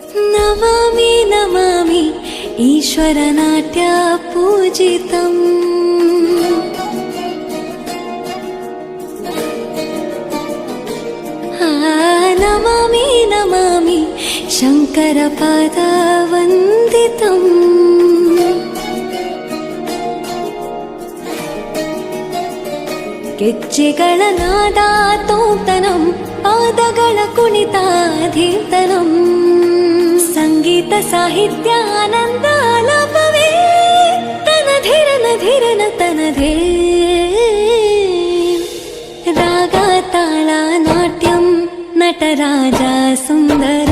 नमामि नमामि ईश्वरनाट्य पूजितम् नमामि नमामि शङ्करपादवन्दितम् ಗೆಜ್ಜೆಗಳ ನಾದ ತೋಂತನಂ ಪಾದಗಳ ಕುಣಿತಾಧೀರ್ತನಂ ಸಂಗೀತ ಸಾಹಿತ್ಯ ಆನಂದ ಆಲಾಪವೇ ತನಧಿರನ ಧಿರನ ತನಧೇ ರಾಗ ತಾಳ ನಾಟ್ಯಂ ನಟರಾಜ ಸುಂದರ